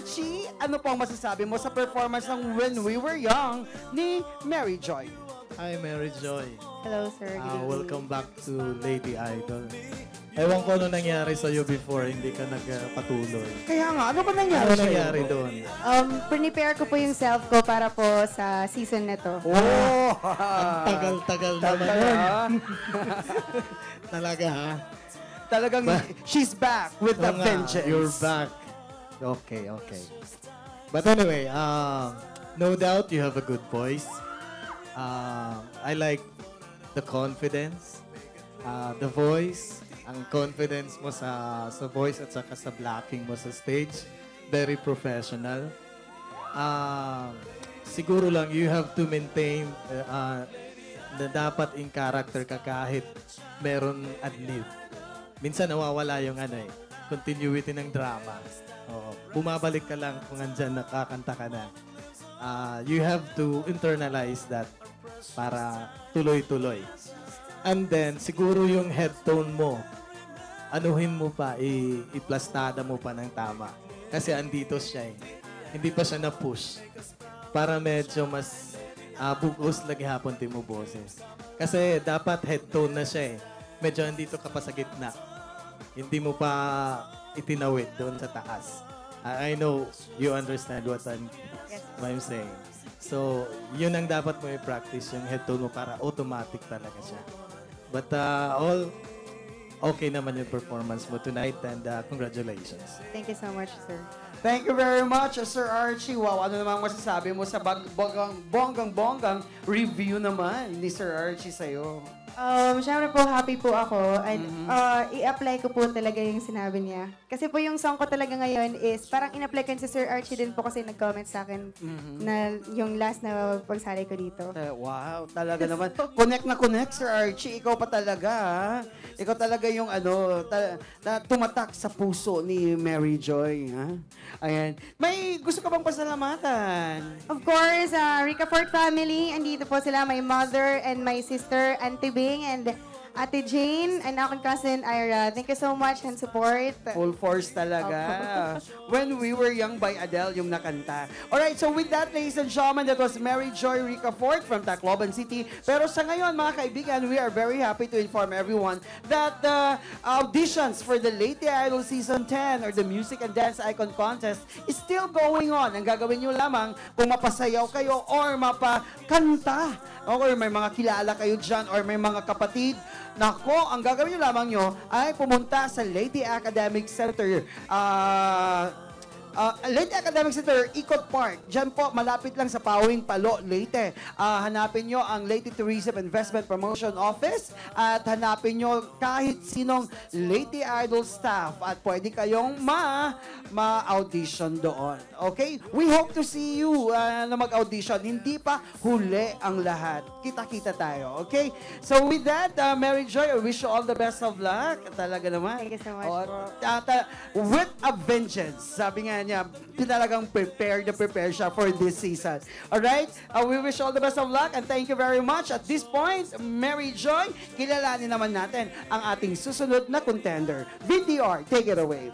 Archie, ano po ang masasabi mo sa performance ng When We Were Young ni Mary Joy? Hi, Mary Joy. Hello, sir. Good evening. Welcome back to Lady Idol. Ewan ko ano nangyari sa'yo before, hindi ka nagpatuloy. Kaya nga, ano ba nangyari Ano sa'yo? nangyari doon? Prepare ko po yung self ko para po sa season na to. Oh! Ang tagal-tagal naman yun. Talaga, ha? Talagang, she's back with the Oo nga, vengeance. you're back. Okay, okay. But anyway, no doubt you have a good voice. I like the confidence, the voice, ang confidence mo sa voice at saka sa blocking mo sa stage. Very professional. Siguro lang, you have to maintain na dapat in character ka kahit meron ad-lib. Minsan nawawala yung continuity ng drama. Bumabalik ka lang kung andyan nakakanta ka na. You have to internalize that para tuloy-tuloy. And then, siguro yung head tone mo, anuhin mo pa, iplastada mo pa ng tama. Kasi andito siya eh. Hindi pa siya na-push. Para medyo mas bugos lagi hapon mo boses. Kasi dapat head tone na siya eh. Medyo andito ka pa sa gitna. Hindi mo pa itinawid doon sa taas. I know you understand what I'm saying. So, yun ang dapat mo i-practice, yung head tone mo para automatic talaga siya. But all okay naman yung performance mo tonight and congratulations. Thank you so much, sir. Thank you very much, Sir Archie. Wow, ano namang masasabi mo sa bonggang-bonggang review naman ni Sir Archie sa'yo? Siyempre po, happy po ako. And i-apply ko po talaga yung sinabi niya. Kasi po yung song ko talaga ngayon is parang in-apply ko si Sir Archie din po kasi nag-comment sa akin na yung last na pagsali ko dito. Wow, talaga naman. Connect na connect, Sir Archie. Ikaw pa talaga, ha? Ikaw talaga yung tumatak sa puso ni Mary Joy, ha? Ayan. May gusto ka bang pasalamatan? Of course, Rica Fort family, andito po sila, my mother and my sister, Auntie Bing, and Ate Jane, and aking cousin Ira. Thank you so much and support. Full force talaga. When We Were Young by Adele yung nakanta. Alright, so with that, ladies and gentlemen, that was Mary Joy Rica Fort from Tacloban City. Pero sa ngayon, mga kaibigan, we are very happy to inform everyone that the auditions for the Late Idol Season 10 or the Music and Dance Icon Contest is still going on. Ang gagawin nyo lamang kung mapasayaw kayo or mapakanta. Or may mga kilala kayo dyan or may mga kapatid. Nako, ang gagawin nyo lamang nyo ay pumunta sa Lady Academic Center. Leyte Academic Center, Ikot Park. Diyan po, malapit lang sa Pawing Palo, Leyte. Hanapin nyo ang Leyte Tourism Investment Promotion Office at hanapin nyo kahit sinong Leyte Idol staff at pwede kayong ma-audition doon. Okay? We hope to see you na mag-audition. Hindi pa huli ang lahat. Kita-kita tayo. Okay? So with that, Mary Joy, I wish you all the best of luck. Talaga naman. Thank you so much. With a vengeance. Sabi nga niya, talagang prepare siya for this season. Alright? We wish all the best of luck and thank you very much. At this point, Mary Joy, kilalanin naman natin ang ating susunod na contender. VTR, take it away.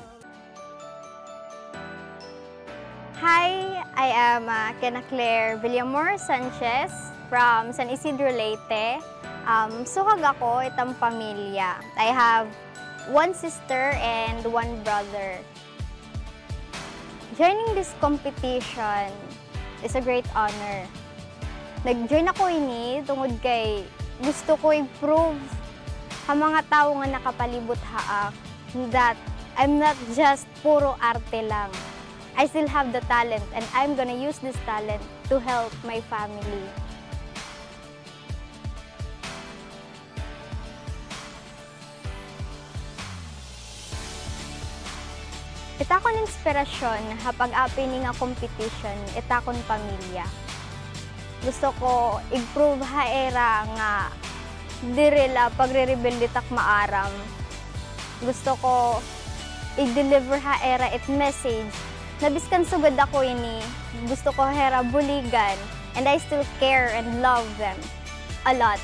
Hi, I am Kena Claire Villamor Sanchez from San Isidro, Leyte. Sukag ako, itang pamilya. I have one sister and one brother. Joining this competition is a great honor. Nag-join ako ini tungod kay gusto ko i-prove sa mga tao nga nakapalibot haak that I'm not just puro arte lang. I still have the talent and I'm gonna use this talent to help my family. Ita kon inspirasyon hapag api ni nga competition, ita kon pamilya. Gusto ko i-prove haera nga direla pagre-rebelde tak maaram. Gusto ko i-deliver haera it message na biskan sugad ako ini. Gusto ko hera buligan and I still care and love them a lot.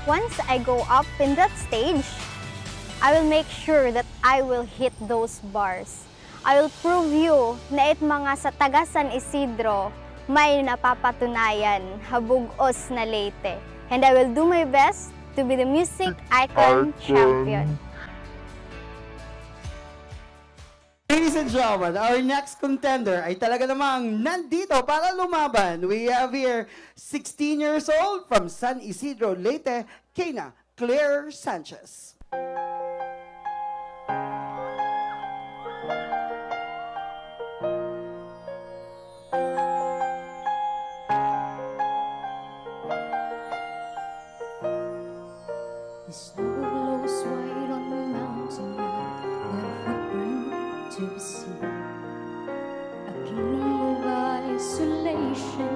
Once I go up in that stage, I will make sure that I will hit those bars. I will prove you na it mga sa taga San Isidro may napapatunayan habugos na Leyte. And I will do my best to be the music icon champion. Ladies and gentlemen, our next contender ay talaga namang nandito para lumaban. We have here 16 years old from San Isidro, Leyte, Kena Claire Sanchez. The snow glows white on the mountain, not a footprint to be seen. A kingdom of isolation,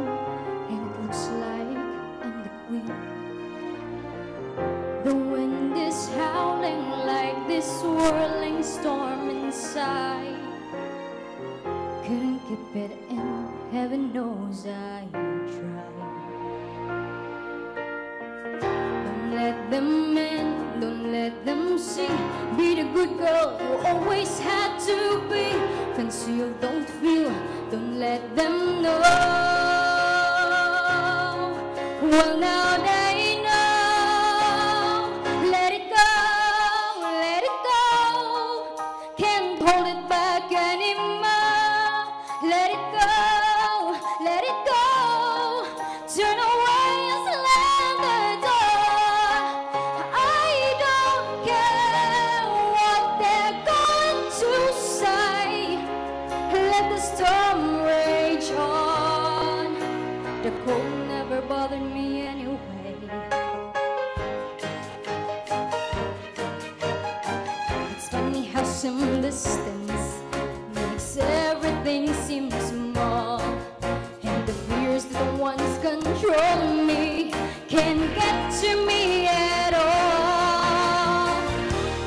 and it looks like I'm the queen. The wind is howling like this swirling storm inside. Couldn't keep it in, heaven knows I tried. Let them in, don't let them see. Be the good girl you always had to be. Conceal, don't feel, don't let them know. Well, now they know. Let it go, let it go. Can't hold it back anymore. Let it go, let it go. Turn away and slam the door. I don't care what they're going to say. Let the storm rage on. The cold never bothered me anyway. It's funny how some distance makes everything seem small. And the fears that once control me can't get to me at all.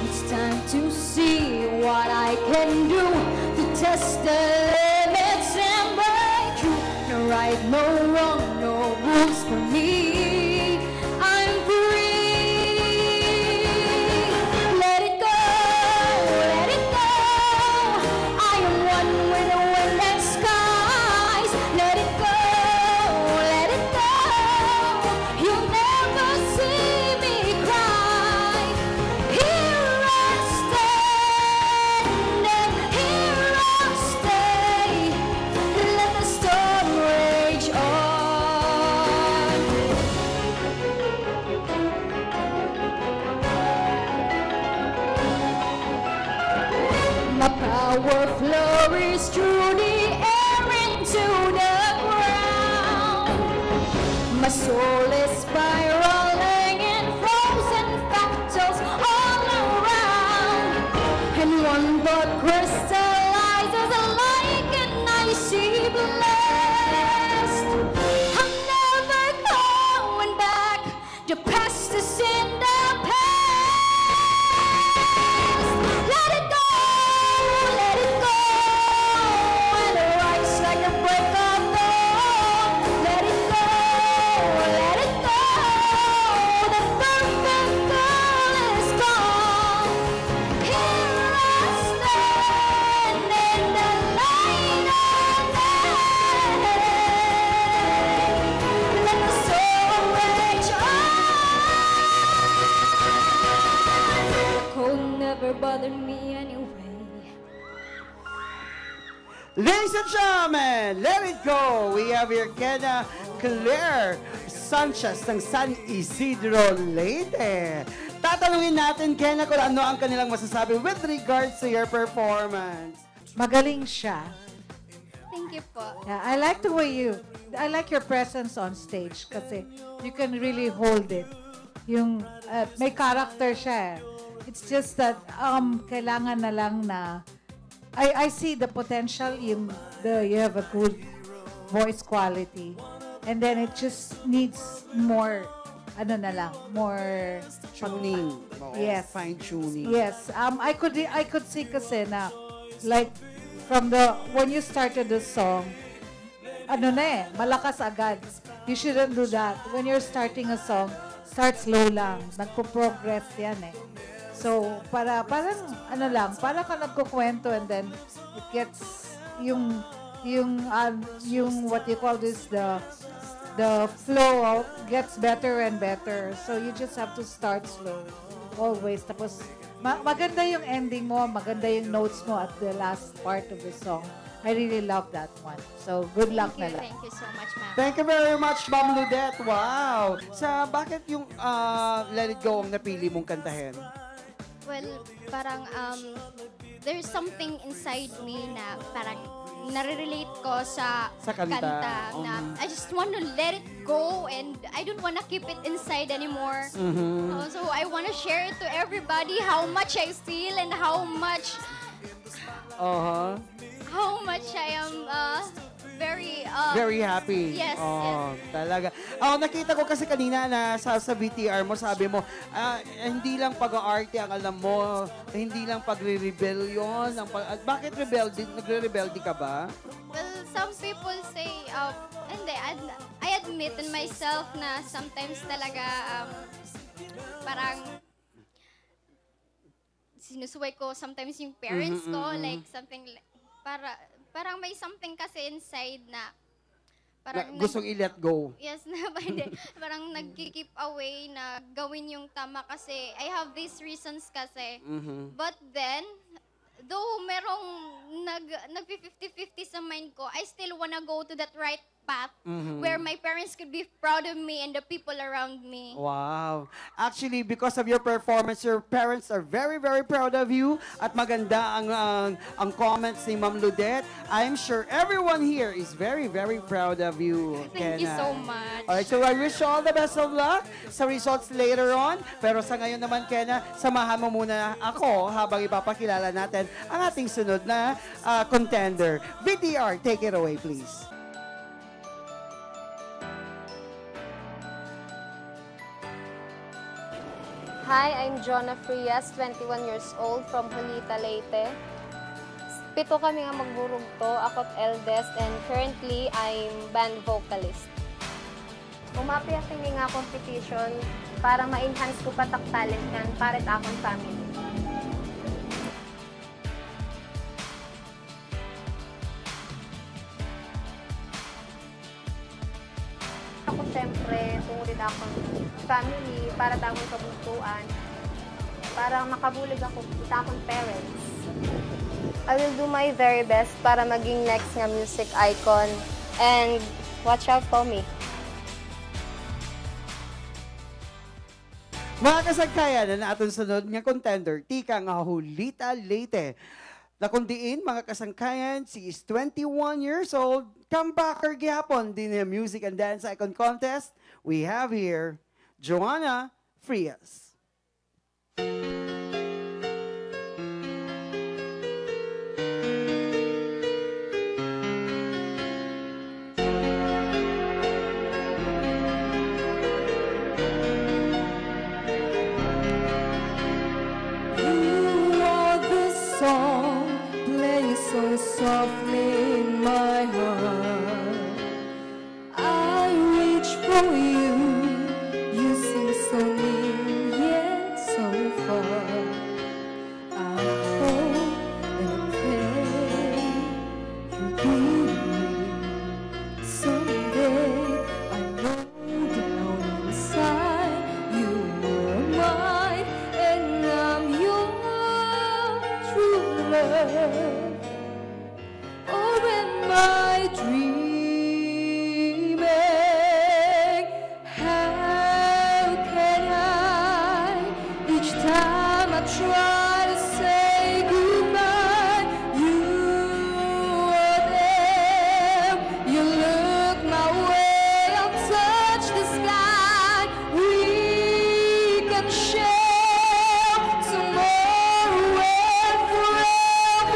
It's time to see what I can do to test the limits and break through. No right, no wrong, no rules for me. I'm free. Let it go, let it go. I am one with the wind and skies. Let it go, let it go. You'll never see me cry. Here I stand, and here I'll stay. Let the storm rage on. My power flows through the air into the ground. My soul is spiraling in frozen fractals all around. And one thought crystallizes like an icy blast. I'm never going back. The past is in the past. Let it go, let it go. And rise like a break of dawn. Let it go, let it go. The perfect girl is gone. Here I stand in the light of day. Let the soul rage on. The cold never bothered me anyway. Ladies and gentlemen, let it go. We have here Kena Claire Sanchez ng San Isidro, Leyte. Tatanungin natin, Kena, kung ano ang kanilang masasabi with regards to your performance. Magaling siya. Thank you po. Yeah, I like your presence on stage kasi you can really hold it. Yung may character siya. It's just that kailangan na lang na I see the potential, you have a good voice quality. And then it just needs more more Tuning. Yes. Fine tuning. Yes. I could see kasi na like from when you started the song, malakas agad. You shouldn't do that. When you're starting a song, start slow lang. Nagpo-progress yan eh. So, parang, ano lang, para ka nagkukwento and then it gets yung what you call this, the flow gets better and better. So, you just have to start slow. Always. Tapos, maganda yung ending mo, maganda yung notes mo at the last part of the song. I really love that one. So, good luck na lang. Thank you so much, ma'am. Thank you very much, Ma'am Ludette. Wow! Bakit yung Let It Go ang napili mong kantahin? Well, parang there's something inside me na parang nare-relate ko sa kanta. na I just want to let it go and I don't want to keep it inside anymore. So I want to share it to everybody how much I feel and how much I am very happy. Yes, Talaga. Nakita ko kasi kanina na sa VTR mo, sabi mo, hindi lang pag-aarte ang alam mo, hindi lang pagre-rebellion. Bakit rebelde? Nagre-rebelde ka ba? Well, some people say, hindi, I admit in myself na sometimes talaga parang sinusuway ko sometimes yung parents ko, like something, parang may something kasi inside na parang gustong i-let go. Yes, parang nag-keep away na gawin yung tama kasi I have these reasons kasi. But then, though merong nag-50-50 sa mind ko, I still wanna go to that right path where my parents could be proud of me and the people around me. Wow. Actually, because of your performance, your parents are very, very proud of you at maganda ang comments ni Ma'am Ludette. I'm sure everyone here is very, very proud of you, Thank you Kenna. so much. Alright, so I wish you all the best of luck sa results later on. Pero sa ngayon naman, Kenna, samahan mo muna ako habang ipapakilala natin ang ating sunod na contender. VTR, take it away, please. Hi, I'm Jonah Frias, 21 years old from Julita, Leyte. 7 kami nga magburugto, ako't eldest, and currently, I'm band vocalist. Umapiyak hindi nga competition para ma-enhance ko patak talent kan para sa akong family. Ako siyempre, tungkol akong family, para tamang kabuntuan, para makabulig ako sa akong parents. I will do my very best para maging next nga music icon and watch out for me. Mga kasagkayan na aton sunod nga contender, tika nga Julita, Leyte. Nakundiin, mga kasangkayan, she is 21 years old. Comebacker gihapon din ng Music and Dance Icon Contest. We have here, Joanna Frias. Softly in my heart, I reach for you. You seem so near yet so far. I hope and I pray you'll be with me someday. I know down inside you are mine, and I'm your true love. Or am I dreaming? How can I? Each time I try to say goodbye, you are there. You look my way, I'll touch the sky. We can share tomorrow and forevermore.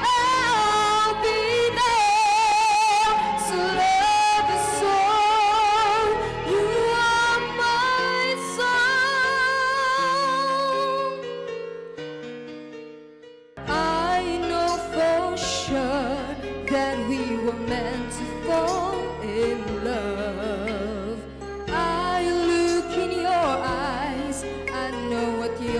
I'll be there to love you so. You are my song. I know for sure that we were meant to fall in love. I look in your eyes, I know what you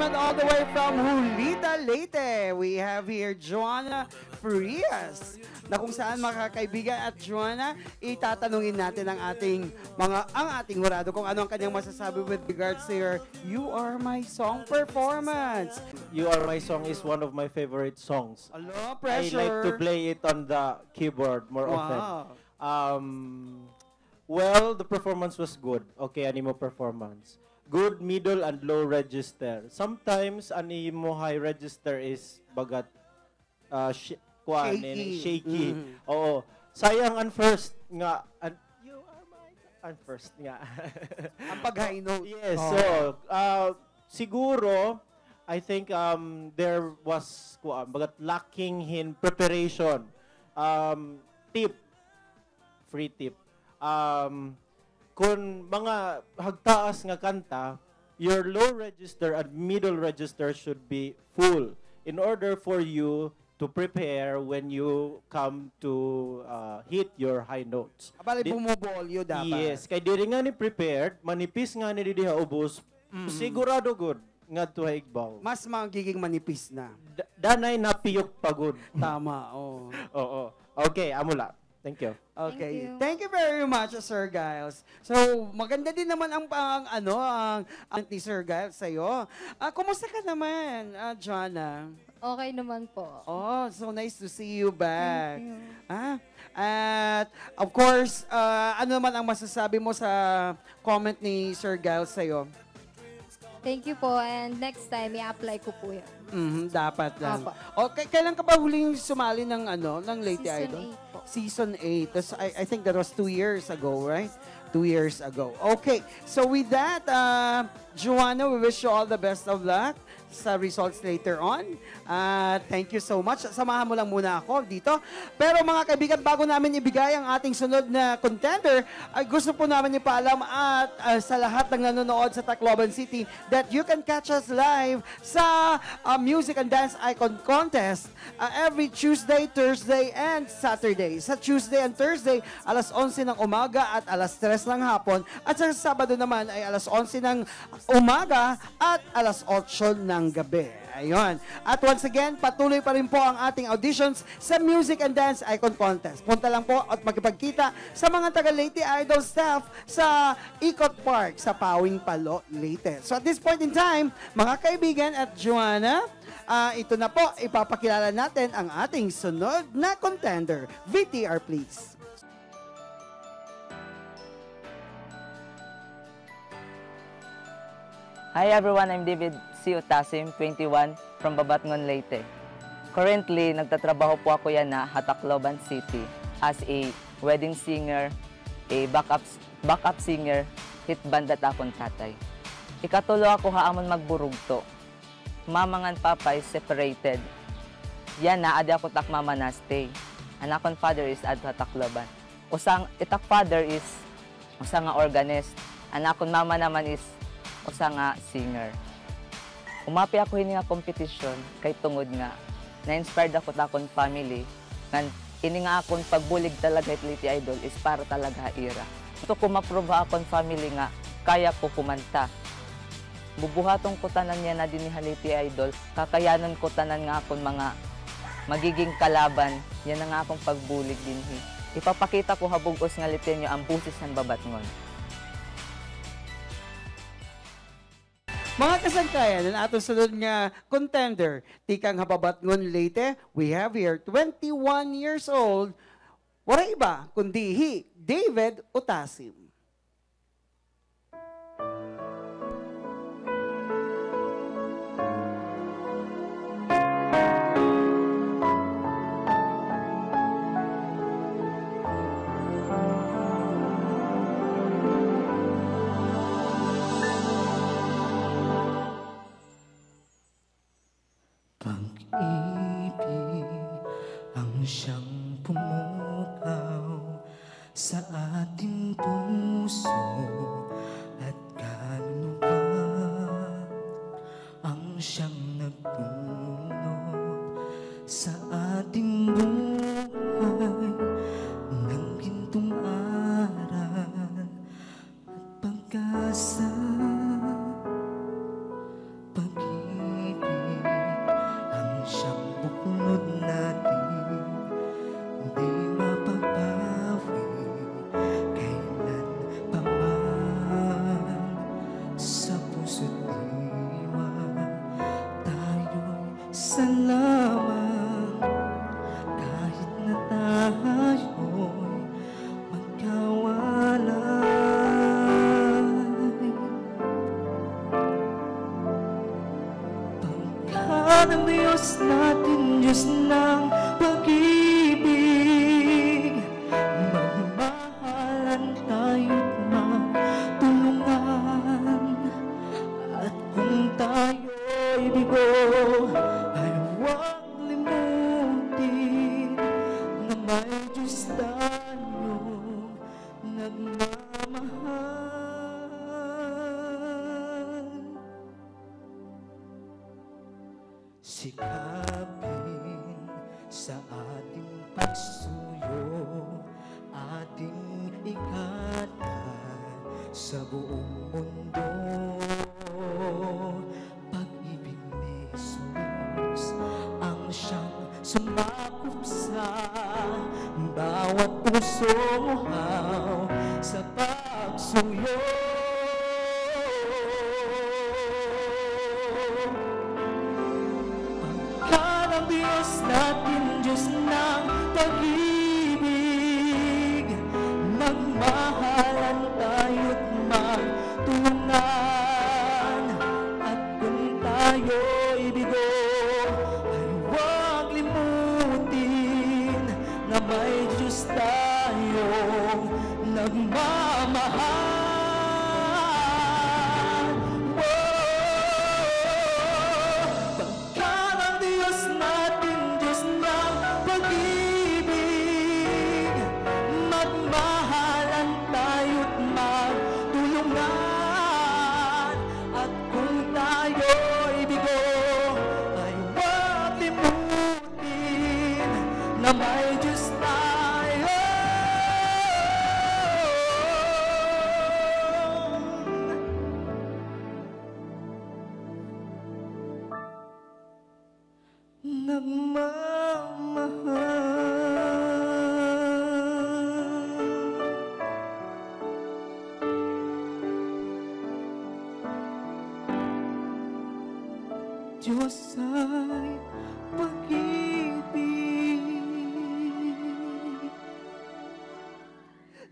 gentlemen, all the way from Julita, Leyte, we have here Joanna Frias, na kung saan mga kaibigan at Joanna, itatanungin natin ang ating hurado kung ano ang kanyang masasabi with regards to your You Are My Song performance. You Are My Song is one of my favorite songs. Hello, I pressure. like to play it on the keyboard more often. Wow. Well, the performance was good. Okay, animo performance. Good, middle, and low register. Sometimes, animo high register is bagat shaky. Oo. Sayang ang first nga. You are my... Ang first nga. Ang pag-high note. Yes, so, siguro, I think there was bagat lacking in preparation. Free tip. Kung mga hagtaas nga kanta, your low register and middle register should be full in order for you to prepare when you come to hit your high notes. Abali, bumubolyo dapat. Yes, kay diri nga ni prepared, manipis nga ni diha ubos, sigurado good nga to higbaw. Mas magiging manipis na. Danay napiyok pagod. Tama, oo. Oo. Okay, amula. Thank you. Okay. Thank you very much, Sir Giles. So, maganda din naman ang ni Sir Giles sa'yo. Kumusta ka naman, Jonna? Okay naman po. Oh, so nice to see you back. Thank you. At of course, ano naman ang masasabi mo sa comment ni Sir Giles sa'yo? Thank you po, and next time, i-apply ko po yan. Dapat lang. Opo. Okay, kailan ka ba huling sumali ng ng Leyte Season Idol? 8 po. Season 8. That's, I think that was 2 years ago, right? 2 years ago. Okay. So with that, Joanna, we wish you all the best of luck sa results later on. Thank you so much. Samahan mo lang muna ako dito. Pero mga kaibigan, bago namin ibigay ang ating sunod na contender, ay gusto po namin ipaalam at sa lahat ng nanonood sa Tacloban City that you can catch us live sa Music and Dance Icon Contest every Tuesday, Thursday, and Saturday. Sa Tuesday and Thursday, alas 11 ng umaga at alas 3 ng hapon. At sa Sabado naman ay alas 11 ng umaga at alas 8 ng gabi. Ayun. At once again, patuloy pa rin po ang ating auditions sa Music and Dance Icon Contest. Punta lang po at makipagkita sa mga taga Leyte Idol staff sa Ikot Park sa Pawing Palo, Leyte. So at this point in time, mga kaibigan at Joanna, ito na po, ipapakilala natin ang ating sunod na contender. VTR please. Hi everyone, I'm David C. Utasim, 21, from Babatngon, Leyte. Currently, nagtatrabaho po ako yan na Tacloban City as a wedding singer, a backup singer, hit band at akong tatay. Ikatulo ako haamon magburugto. Mamangan papay separated. Yan na, adi ako tak mama na stay. Ang akong father is adto Tacloban. Usang itak father is usang nga organist. Ang akong mama naman is usa nga singer. Umapi ako hini nga kompetisyon kay tungod nga na-inspired ako ta akong family nga ini nga akong pagbulig talaga at Leyte Idol is para talaga ira. Gusto ko ma-prove akong family nga kaya ko kumanta. Bubuhaton ko tanan niya na din ni Leyte Idol, kakayanan ko tanan nga akong mga magiging kalaban, yan nga akong pagbulig dinhi. Ipapakita ko habugos nga Leyteño ang busis ng Babatngon. Mga kasangkayan, ang atong sunod nga contender, tikang Hababatngon Leyte, we have here 21 years old, wala iba kundi David Utasim. Pag-ibig ang siyang pumukaw sa ating puso at kaluluwa ang siyang nagdulot sa ating buhay ng gintong aral at pag-asa. Pag-ibig Diyos natin, Diyos ng pag-ibig. Magmahalan tayo't magtulungan. At kung tayo'y bigo, ay huwag limutin na may Diyos tayong nagmamahal. Sikapin sa ating pagsuyo, ating ikatan sa buong mundo. Pag-ibig ni Jesus ang siyang sumakop sa bawat pusong uhaw sa pagsuyo. Pagka ng Diyos natin, Diyos ng pag-ibig, magmahalan tayo't magtulungan. At kung tayo'y bigo, ay huwag limutin na may Diyos tayong nagmamahal. Pagka ng Diyos natin, Diyos ng pag-ibig, magmahalan tayo't magtulungan. At kung tayo'y bigo, ay huwag limutin na may Diyos tayo nagmamahal. Diyos ay pag-ibig.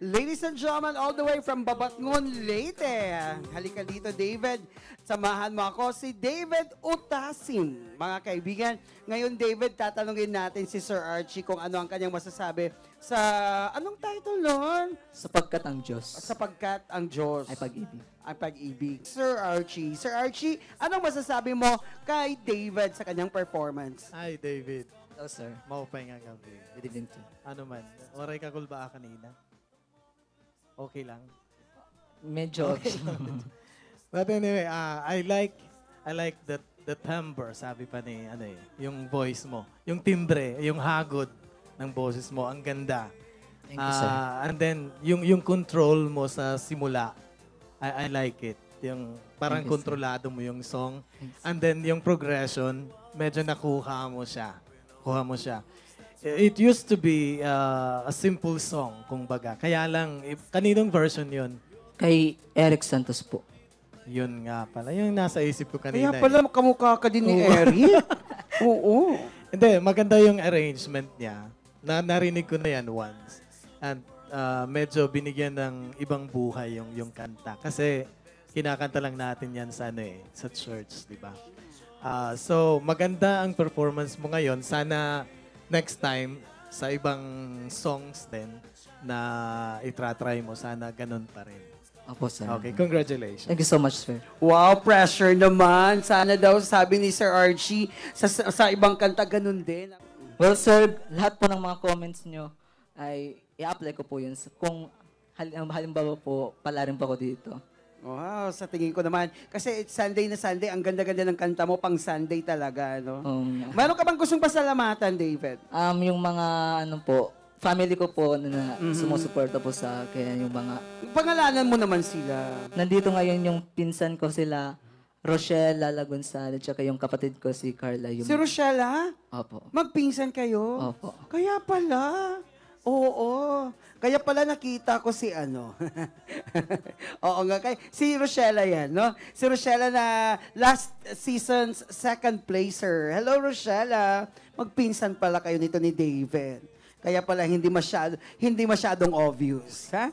Ladies and gentlemen, all the way from Babatngon, Leyte. Halika dito, David. Samahan mo ako, si David Utasin. Mga kaibigan, ngayon, David, tatanungin natin si Sir Archie kung ano ang kanyang masasabi sa, anong title nun? Sapagkat ang Diyos Sapagkat ang Diyos ay pag-ibig. ay pag-ibig. Sir Archie, anong masasabi mo kay David sa kanyang performance? Hi, David. Hello, sir. Maupay nga gabi. Good evening too. Ano man, oray ka ba kanina? Okay lang. Medyo okay. But anyway, I like the timbre, sabi pa ni yung voice mo, yung timbre, yung hagod ng boses mo, ang ganda. Thank you, sir. And then yung control mo sa simula, I like it. Yung parang Thank you, sir. kontrolado mo yung song. Thanks. And then yung progression, medyo nakuha mo siya. It used to be a simple song, kumbaga. Kaya lang, kaninong version yun? Kay Eric Santos po. Yun nga pala. Yung nasa isip ko kanina. Kaya pala kamukha ka din ni Eric. Oo. Hindi, maganda yung arrangement niya. Narinig ko na yan once. And medyo binigyan ng ibang buhay yung kanta. Kasi kinakanta lang natin yan sa, sa church, di ba? So, maganda ang performance mo ngayon. Sana next time, sa ibang songs din na itratry mo, sana ganun pa rin. Opo, sir. Okay, congratulations. Thank you so much, sir. Wow, pressure naman. Sana daw, sabi ni Sir Archie, sa ibang kanta, ganun din. Well, sir, lahat po ng mga comments nyo ay i-apply ko po yun. Kung halimbawa po, pala rin po ako dito. Wow, sa tingin ko naman. Kasi Sunday na Sunday, ang ganda-ganda ng kanta mo, pang Sunday talaga, no? Meron ka bang gustong pasalamatan, David? Yung mga, family ko po na sumusuporta po sa akin, yung mga... Pangalanan mo naman sila. Nandito ngayon yung pinsan ko sila, Rochelle Lala Gonzalez, tsaka yung kapatid ko si Carla. Yung... Si Rochelle, Opo. magpinsan kayo? Opo. Kaya pala. Oo. Kaya pala nakita ko si Oo nga. Si Rochelle yan, no? Si Rochelle na last season's second placer. Hello, Rochelle. Magpinsan pala kayo nito ni David. Kaya pala hindi masyadong obvious, ha?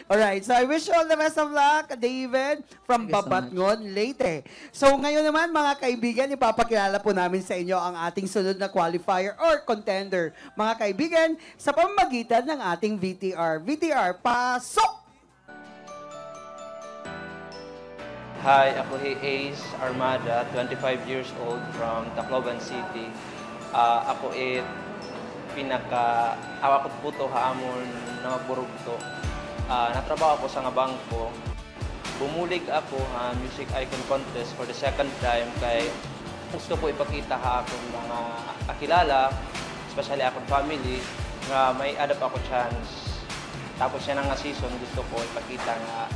Alright, so I wish you all the best of luck, David, from Thank you so Babatngon, Leyte. So ngayon naman, mga kaibigan, ipapakilala po namin sa inyo ang ating sunod na qualifier or contender. Mga kaibigan, sa pamamagitan ng ating VTR. VTR, pasok! Hi, ako si Ace Armada, 25 years old from Tacloban City. Ako ako po to haamon na magburugto. Natrabaho ako sa nga bangko. Bumulig ako sa Music Icon Contest for the second time kay gusto ko ipakita ha akong mga kakilala, especially akong family, nga may adapt ako chance. Tapos yan nga season, gusto ko ipakita nga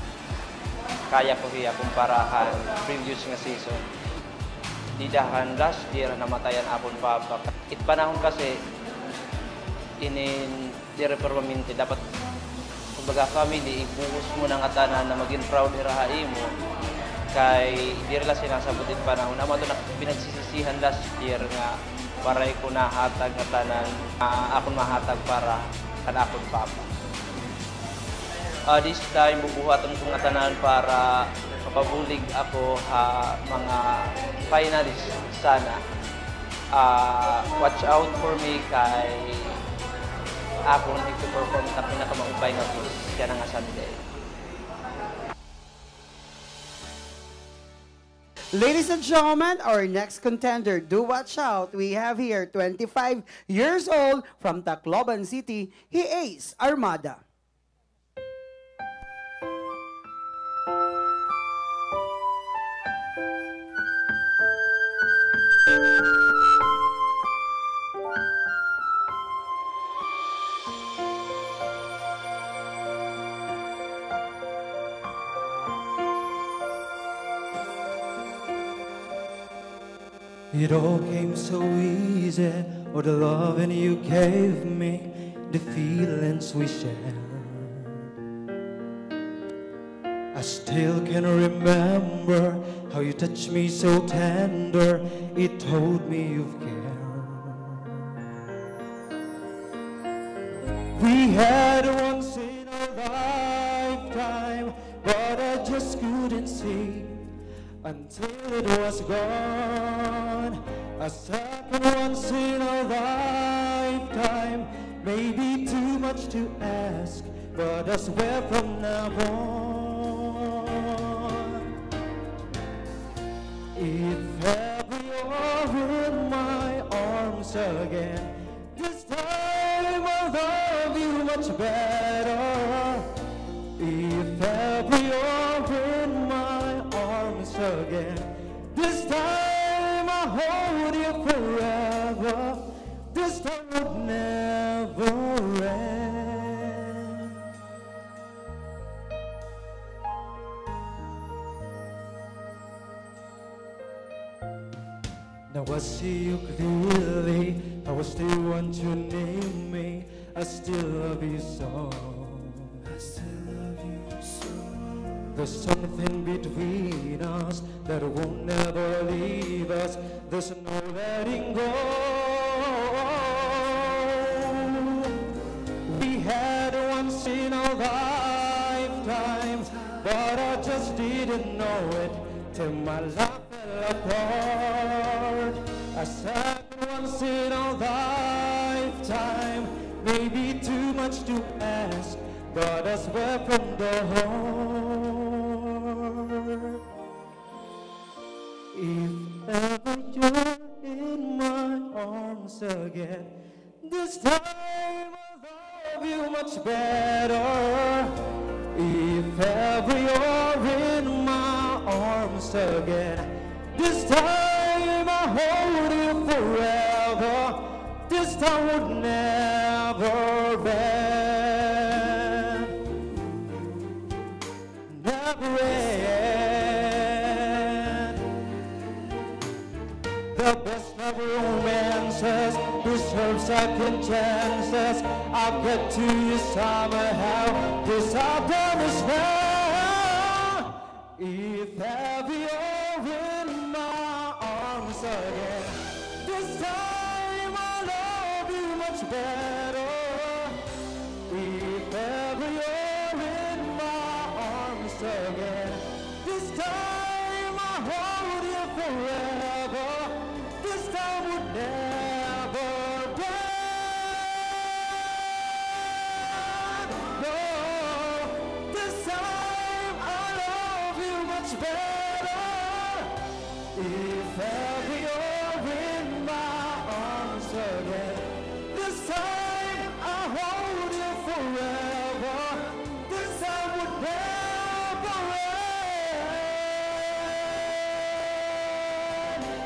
kaya ko hiya kumparahan previous nga season. Didahan last year namatayan akong papa. Panahon kasi di-repermanente dapat kumbaga family ibuhos mo ng atanan na maging proud irahain mo kay di rila sinasabutin panahon naman ito na pinagsisisihan last year nga para ko nahatag atanan akong mahatag para kan akong papa. This time bubuhaton kong atanan para mapabulig ako mga finalists sana. Watch out for me kay ako hindi ko perform sa pinakamaupay nga piece kaya nga Sunday. Ladies and gentlemen, our next contender, do watch out. We have here 25 years old from Tacloban City, he Ace Armada. It all came so easy, all the loving you gave me, the feelings we shared. I still can remember how you touched me so tender, it told me you've cared. We had once in a lifetime, but I just couldn't see until it was gone. A second once in a lifetime, maybe too much to ask, but I swear from now on, if ever you're in my arms again, this time I'll love you much better. If ever you're in my arms again, this time I'll hold you forever. This time would never end. Now I see you clearly, I still want you near me, I still love you so. There's something between us that won't never leave us. There's no letting go. We had once in a lifetime, but I just didn't know it till my life fell apart. I said once in a lifetime, maybe too much to ask, but I swear from the heart, if ever you're in my arms again, this time I'll love you much better. If ever you're in my arms again, this time I'll hold you forever. This time would never end. Never end. The best of romances deserve second chances. I'll get to you somehow. This I promise now. If ever you're in my arms again, this time I'll love you much better. If ever you're in forever. This time would never end. No, this time I love you much better. If ever you're in my arms again, this time I hold you forever. This time would never end.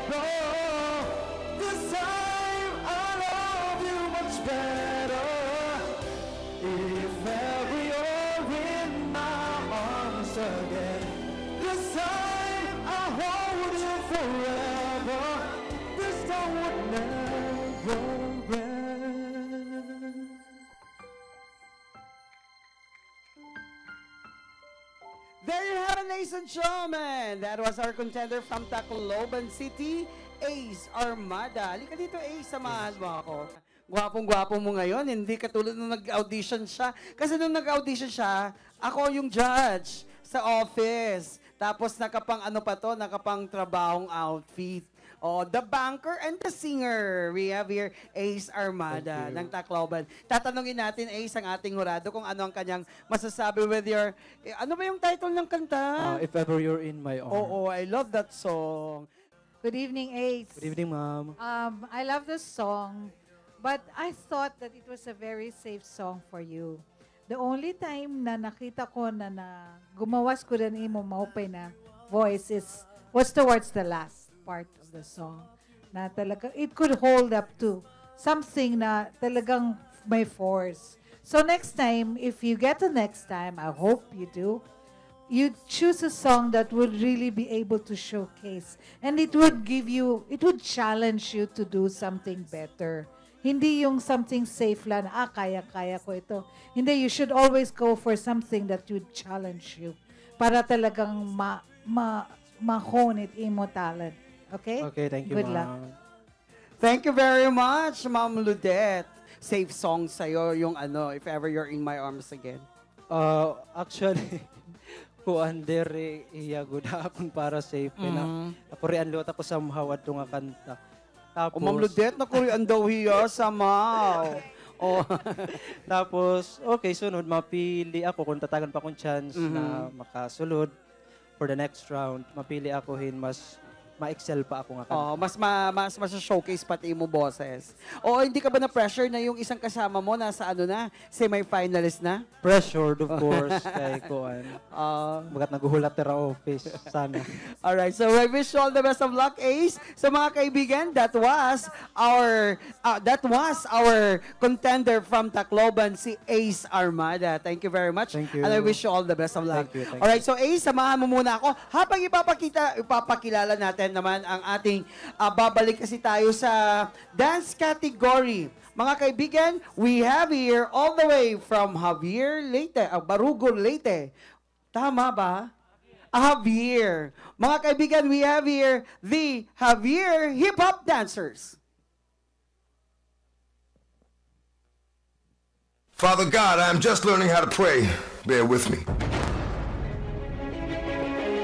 No, this time I love you much better. If ever you're in my arms again, this time I hold you forever. This time would never end. There you have it, ladies and gentlemen. That was our contender from Tacloban City, Ace Armada. Halika dito, Ace, samahan mo ako. Gwapong-gwapo mo ngayon, hindi katulad nung nag-audition siya. Kasi nung nag-audition siya, ako yung judge sa office. Tapos nakapang ano pa to, nakapang trabahong outfit. Oh, the banker and the singer. We have here Ace Armada ng Tacloban. Tatanungin natin, Ace, ang ating hurado kung ano ang kanyang masasabi with your... ano ba yung title ng kanta? If Ever You're in My Arms. Oo, I love that song. Good evening, Ace. Good evening, ma'am. I love this song, but I thought that it was a very safe song for you. The only time na nakita ko na gumawas ko rin imo maupay na voice was towards the last part of the song. Na talaga, it could hold up to something na talagang may force. So next time, if you get the next time, I hope you do, you choose a song that would really be able to showcase. And it would challenge you to do something better. Hindi yung something safe lang, kaya ko ito. Hindi, you should always go for something that would challenge you para talagang ma-hone it imo talent. Okay? Okay, thank you, Good ma'am. luck. Thank you very much, Ma'am Ludette. Safe song sa'yo yung If Ever You're in My Arms Again. Actually, kuan dere iya good hapon para safe na. Korean lot ako somehow adto nga kanta. Tapos Ma'am Ludette, na Korean daw hiya somehow. Oh. Tapos okay, sunod mapili ako kung tatagan pa kong chance na makasulod for the next round. Mapili ako mas ma-excel pa ako nga kanta. Oh, mas showcase pati mo boses. O hindi ka ba na pressure na yung isang kasama mo nasa semi-finalist na? Pressured, of course, kay Kuan. Bagat naguhulat tira office, sana. Alright, so I wish you all the best of luck, Ace. Sa mga kaibigan, that was our contender from Tacloban, si Ace Armada. Thank you very much. Thank you. And I wish you all the best of luck. Thank you. Alright, so Ace, samahan mo muna ako. Habang ipapakilala natin naman ang ating babalik kasi tayo sa dance category. Mga kaibigan, we have here all the way from Javier Leyte, Barugo Leyte. Tama ba? Javier. Mga kaibigan, we have here the Javier Hip Hop Dancers. Father God, I'm just learning how to pray. Bear with me.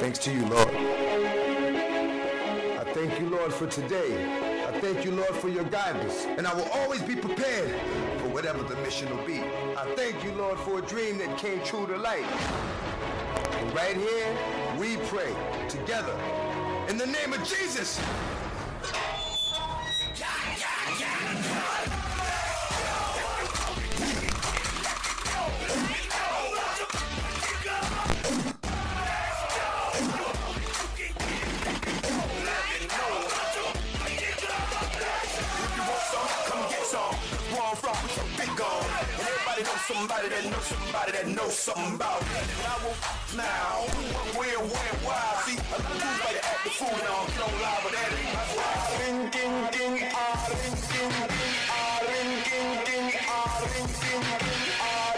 Thanks to you, Lord. I thank you, Lord, for today. I thank you, Lord, for your guidance. And I will always be prepared for whatever the mission will be. I thank you, Lord, for a dream that came true to life. And right here, we pray together. In the name of Jesus. Somebody that knows something about it. And I will now, where, why? See, I do like to act the fool now. You don't lie, but that ain't my style. Ring, ding, ding, ring, ding, ding, ring, ding, ding, ring, ding, ding,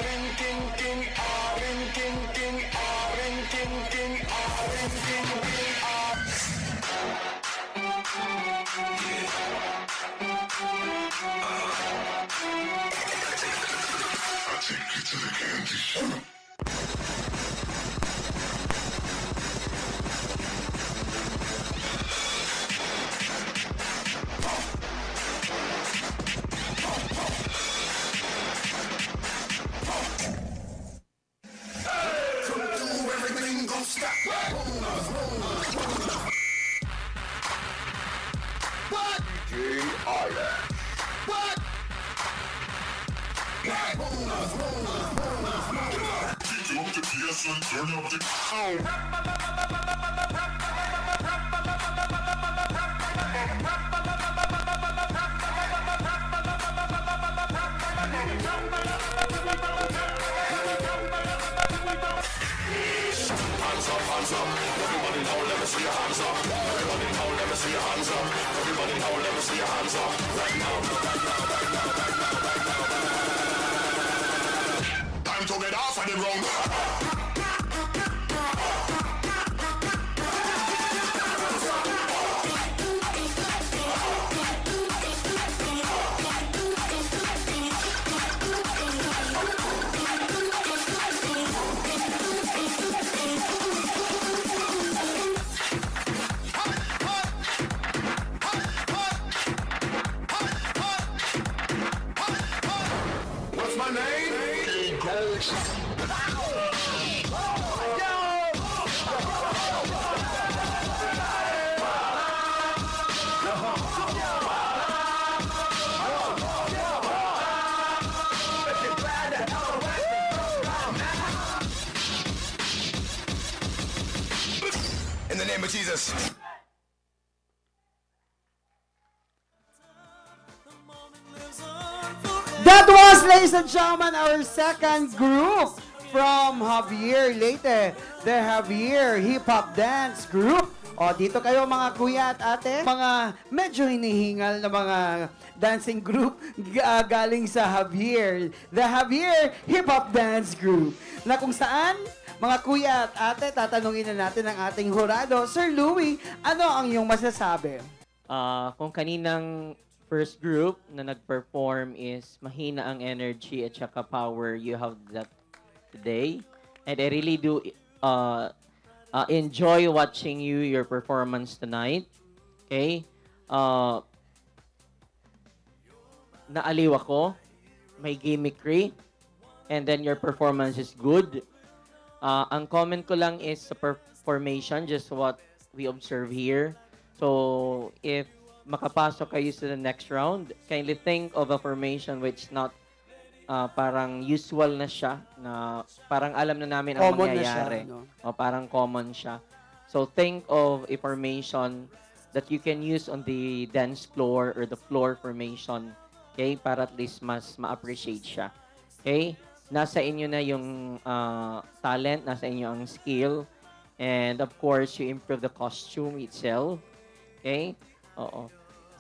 ring, ding, ding, ring, ding, ding, ring, ding, ding, ring, ding, ding, Take you to the candy shop. Hands up, hands up. Everybody now, let me see your hands up. Everybody now, let me see your hands up. Everybody now, let me see your hands up. Right now, right now, right now, right now, right now, right now. Time to get off of the ground. What's my name? King Coach. In the name of Jesus. That was, ladies and gentlemen, our second group from Javier Leyte, the Javier Hip Hop Dance Group. O, dito kayo mga kuya at ate, mga medyo hinihingal na mga dancing group galing sa Javier, the Javier Hip Hop Dance Group, na kung saan mga kuya at ate, tatanungin na natin ang ating hurado. Sir Louie, ano ang iyong masasabi? Kung kaninang first group na nag-perform is mahina ang energy at saka power, you have that today. And I really do enjoy watching your performance tonight. Okay? Naaliw ako. May gimmickry. And then your performance is good. Ang comment ko lang is sa formation, just what we observe here. So, if makapasok kayo sa the next round, kindly think of a formation which not parang usual na siya, na parang alam na namin ang Common mangyayari. na siya, no? O parang common siya. So think of a formation that you can use on the dance floor or the floor formation, okay? Para at least mas ma-appreciate siya. Okay? Nasa inyo na yung talent, nasa inyo ang skill, and of course, you improve the costume itself. Okay? Oo.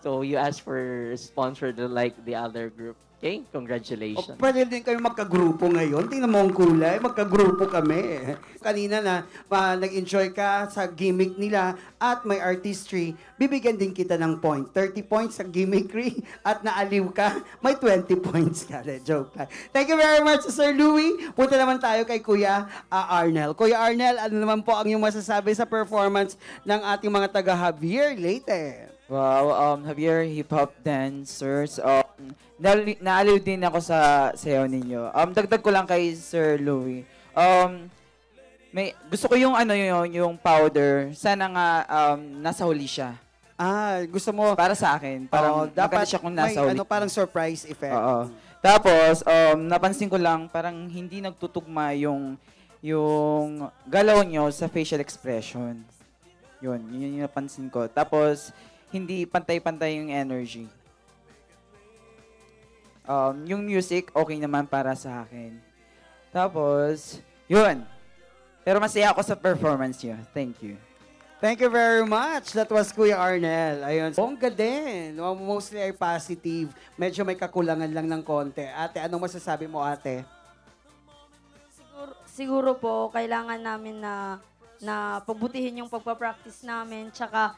So, you ask for sponsor like the other group. Okay? Congratulations. O, pwede din kayo magkagrupo ngayon. Tingnan mo ang kulay. Magkagrupo kami. Kanina na nag-enjoy ka sa gimmick nila at may artistry, bibigyan din kita ng point. 30 points sa gimmickry at naaliw ka, may 20 points ka. Joke lang. Thank you very much, Sir Louie. Punta naman tayo kay Kuya Arnel. Kuya Arnel, ano naman po ang iyong masasabi sa performance ng ating mga taga-Javier Leyte? Wow, Javier Hip Hop Dancers. Naaliw din ako sa sayaw ninyo. Dagdag ko lang kay Sir Louie. Gusto ko yung yung powder. Sana nga nasa huli siya. Gusto mo para sa akin. Parang dapat siya kung nasa may huli. parang surprise effect. Oo. Tapos napansin ko lang parang hindi nagtutugma yung galaw nyo sa facial expression. Yun yung napansin ko. Tapos hindi pantay-pantay yung energy. Yung music, okay naman para sa akin. Tapos, yun. Pero masaya ako sa performance niyo. Thank you. Thank you very much. That was Kuya Arnel. Ayun. Bongga din. Mostly ay positive. Medyo may kakulangan lang ng konti. Ate, anong masasabi mo, ate? Siguro po, kailangan namin na pagbutihin yung pagpapractice namin. Tsaka,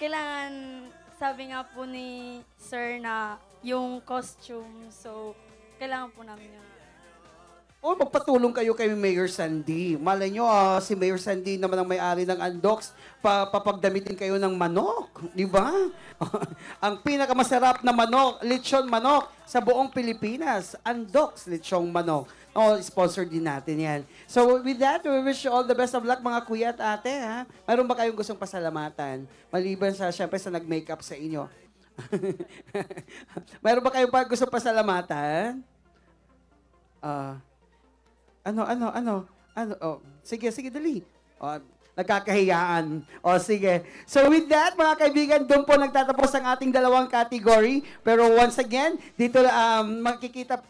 kailangan, sabi nga po ni Sir na yung costume. So, kailangan po namin yun. O, magpatulong kayo kay Mayor Sandy. Malay nyo, si Mayor Sandy naman ang may-ari ng Andox. Papagdamitin kayo ng manok. Di ba? Ang pinakamasarap na manok, lechon manok sa buong Pilipinas. Andox, lechong manok. Sponsor din natin yan. So, with that, we wish you all the best of luck, mga kuya at ate. Ha? Mayroon ba kayong gustong pasalamatan? Maliban sa, syempre, sa nag-makeup sa inyo. Mayroon ba kayong gustong pasalamatan? Ah, oh, sige, dali. Oh, nagkakahiyaan. O, sige. So, with that, mga kaibigan, doon po nagtatapos ang ating dalawang category. Pero once again, dito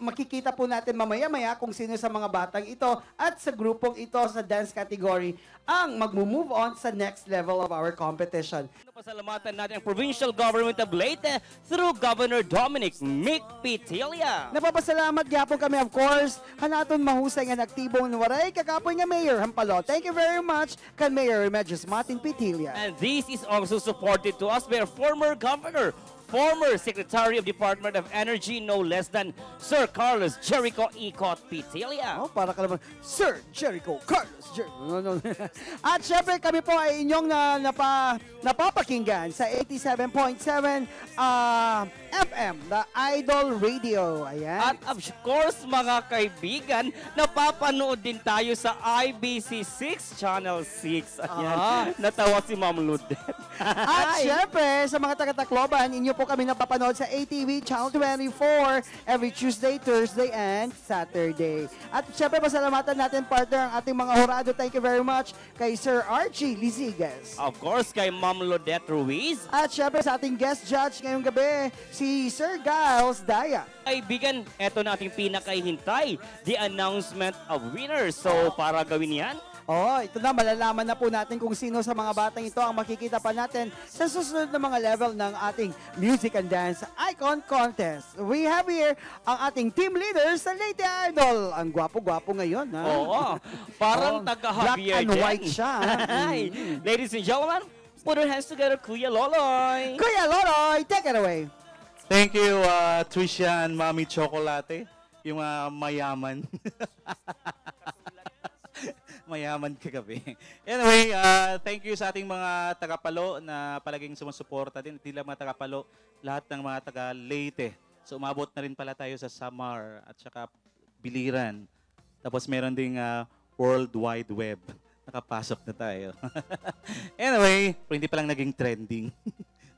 makikita po natin mamaya-maya kung sino sa mga batang ito at sa grupong ito sa dance category ang magmo-move on sa next level of our competition. Pasalamatan natin ang provincial government of Leyte through Governor Dominic Mick Pitilla. Napapasalamat gyapon kami, of course, hanaton mahusay nga naktibong waray kakapoy nga Mayor Hampalo. Thank you very much kan Mayor Remedios Martin Pitilla. And this is also supported to us by our former governor, former Secretary of Department of Energy, no less than Sir Carlos Jericho Icot Pitilla. Oh, para ka naman, Sir Jericho Carlos No. At syempre, kami po ay inyong napapakinggan sa 87.7 FM, the Idol Radio. Ayan. At of course, mga kaibigan, napapanood din tayo sa IBC6, Channel 6. Ayan. Natawa si Ma'am Ludet. At syempre, sa mga taga-Tacloban, inyo po kami napapanood sa ATV Channel 24 every Tuesday, Thursday, and Saturday. At syempre, pasalamatan natin, partner, ang ating mga hurado. Thank you very much kay Sir Archie Lizigas. Of course, kay Ma'am Ludet Ruiz. At syempre, sa ating guest judge ngayong gabi, si Sir Giles Daya. Kaibigan, eto na ating pinakahintay, the announcement of winners. So, para gawin yan, ito na, malalaman na po natin kung sino sa mga batang ito ang makikita pa natin sa susunod na mga level ng ating Music and Dance Icon Contest. We have here ang ating team leader sa Leyte Idol. Ang gwapo-gwapo ngayon, ha? Oo, parang Black taga-Javier and white siya. Ladies and gentlemen, put your hands together, Kuya Loloy. Kuya Loloy, take it away. Thank you, Trisha and Mami Chocolate, yung mayaman. Mayaman kagabi. Anyway, thank you sa ating mga taga-Palo na palaging sumusuporta din. Hindi lang mga taga-Palo, lahat ng mga taga-Leyte. So umabot na rin pala tayo sa Samar at saka Biliran. Tapos meron ding World Wide Web. Nakapasok na tayo. Anyway, pero hindi pa lang naging trending.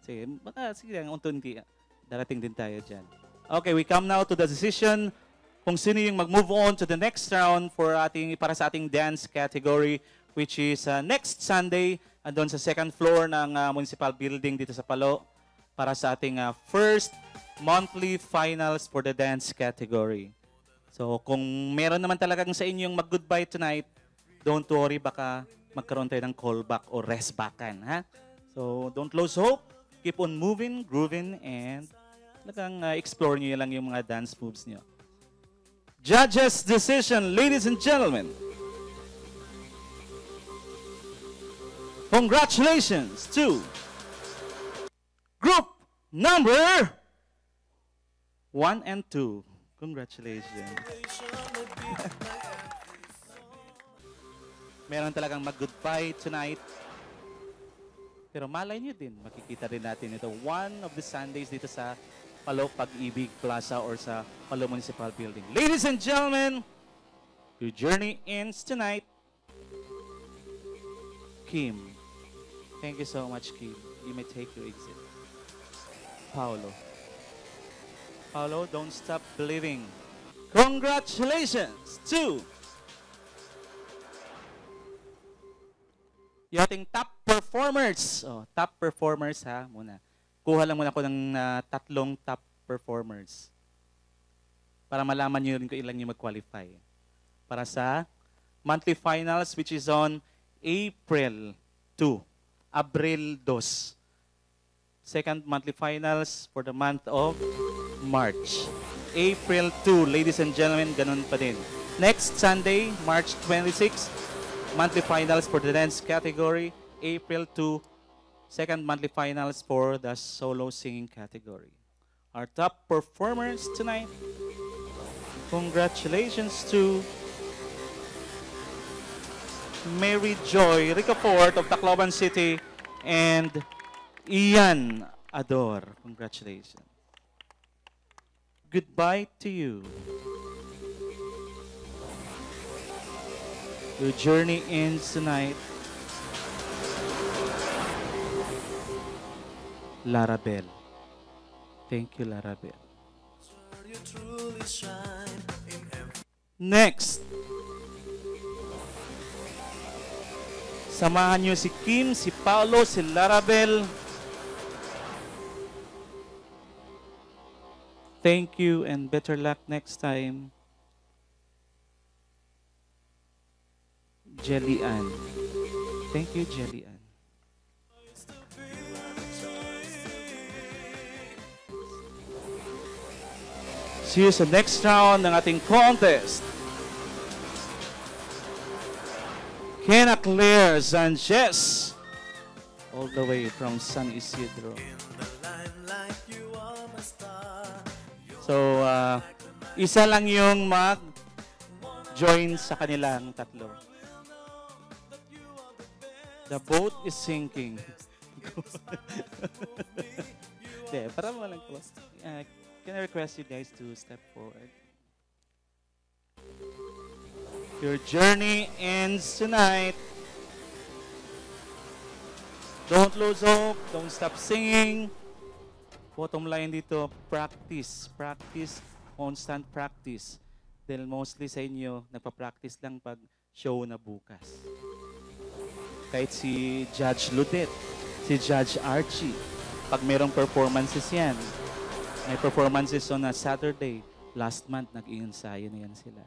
Sige lang, unti-unti. Darating din tayo dyan. Okay, we come now to the decision kung sino yung mag-move on to the next round para sa ating dance category, which is next Sunday, andun sa second floor ng municipal building dito sa Palo para sa ating first monthly finals for the dance category. So kung meron naman talagang sa inyong mag-goodbye tonight, don't worry, baka magkaroon tayo ng callback o restbackan, ha? So don't lose hope, keep on moving, grooving, and talagang explore nyo lang yung mga dance moves nyo. Judges' decision, ladies and gentlemen. Congratulations to group number 1 and 2. Congratulations. Meron talagang mag-goodbye tonight. Pero malay nyo din, makikita rin natin ito one of the Sundays dito sa Palo Pag-ibig Plaza or sa Palo Municipal Building. Ladies and gentlemen, your journey ends tonight. Kim. Thank you so much, Kim. You may take your exit. Paolo. Paolo, don't stop believing. Congratulations to yung ating top performers. Top performers, ha, muna. Kuha lang muna ako ng tatlong top performers para malaman nyo rin kung ilan yung mag-qualify. Para sa monthly finals, which is on April 2. Abril 2. Second monthly finals for the month of March. April 2, ladies and gentlemen, ganun pa din. Next Sunday, March 26, monthly finals for the dance category. April 2, second monthly finals for the solo singing category. Our top performers tonight, congratulations to Mary Joy Ricafort of Tacloban City and Ian Ador. Congratulations. Goodbye to you. Your journey ends tonight. Larabel. Thank you, Larabel. Next. Samahan nyo si Kim, si Paolo, si Larabel. Thank you and better luck next time. Jelly Ann. Thank you, Jelly Ann. See you sa next round ng ating contest. Kenna Claire Sanchez, all the way from San Isidro. So, isa lang yung mag-join sa kanilang tatlo. The boat is sinking. De, para mo lang ko. Can I request you guys to step forward? Your journey ends tonight. Don't lose hope. Don't stop singing. Bottom line dito, practice. Practice, constant practice. Dahil mostly sa inyo, nagpa-practice lang pag show na bukas. Kahit si Judge Ludet, si Judge Archie, pag merong performances yan, may performances on a Saturday, last month, nag-i-ensayo na yan sila.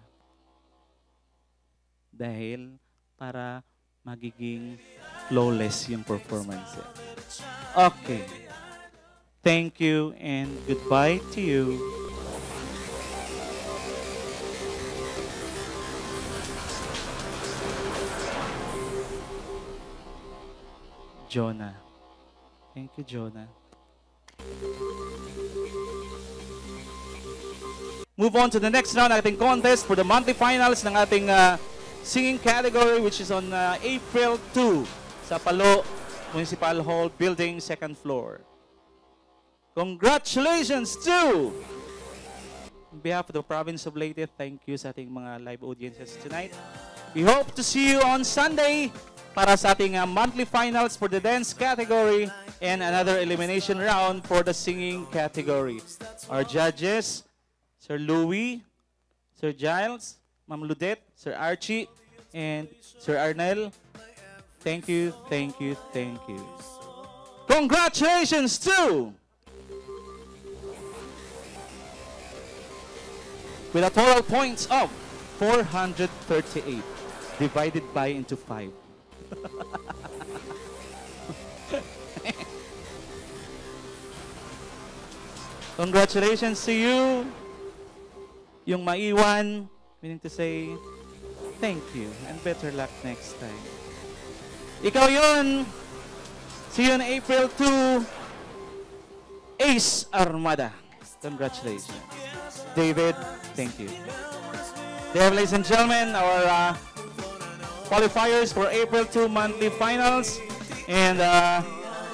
Dahil para magiging flawless yung performance. Okay. Thank you and goodbye to you. Jonah. Thank you, Jonah. Move on to the next round ng ating contest for the monthly finals ng ating singing category, which is on April 2 sa Palo Municipal Hall Building, 2nd floor. Congratulations to, on behalf of the province of Leyte, thank you sa ating mga live audiences tonight. We hope to see you on Sunday para sa ating monthly finals for the dance category and another elimination round for the singing category. Our judges, Sir Louie, Sir Giles, Ma'am Ludet, Sir Archie, and Sir Arnel. Thank you, thank you, thank you. Congratulations to, with a total points of 438 divided by into 5. Congratulations to you. Yung maiwan, meaning to say, thank you and better luck next time. Ikaw yun. See you on April 2. Ace Armada. Congratulations. David, thank you. There, ladies and gentlemen, our qualifiers for April 2 monthly finals. And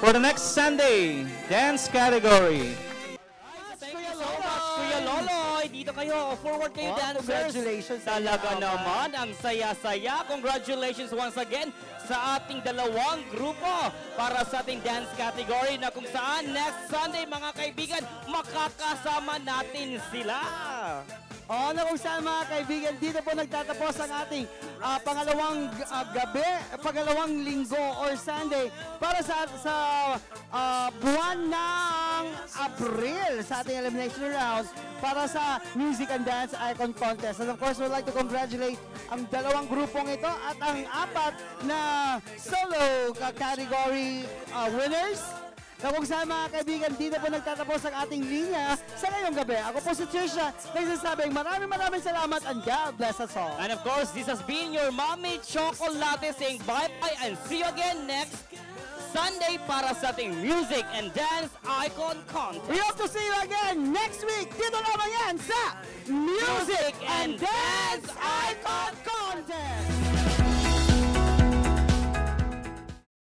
for the next Sunday, dance category. Dito kayo, forward kayo, dancers. Congratulations. Talaga naman, ang saya-saya. Congratulations once again sa ating dalawang grupo para sa ating dance category na kung saan next Sunday, mga kaibigan, makakasama natin sila. Oo, na kung saan mga kaibigan, dito po nagtatapos ang ating pangalawang gabi, pangalawang linggo or Sunday para sa buwan ng April sa ating elimination round para sa Music and Dance Icon Contest. And of course, we'd like to congratulate ang dalawang grupong ito at ang apat na solo category winners. Na kung saan mga kaibigan, dito po nagtatapos ang ating linya sa ngayong gabi. Ako po si Trisha, nagsasabing maraming salamat and God bless us all. And of course, this has been your Mommy Chocolate saying bye-bye and see you again next Sunday para sa ating Music and Dance Icon Contest. We hope to see you again next week. Dito naman yan sa Music and Dance Icon Contest.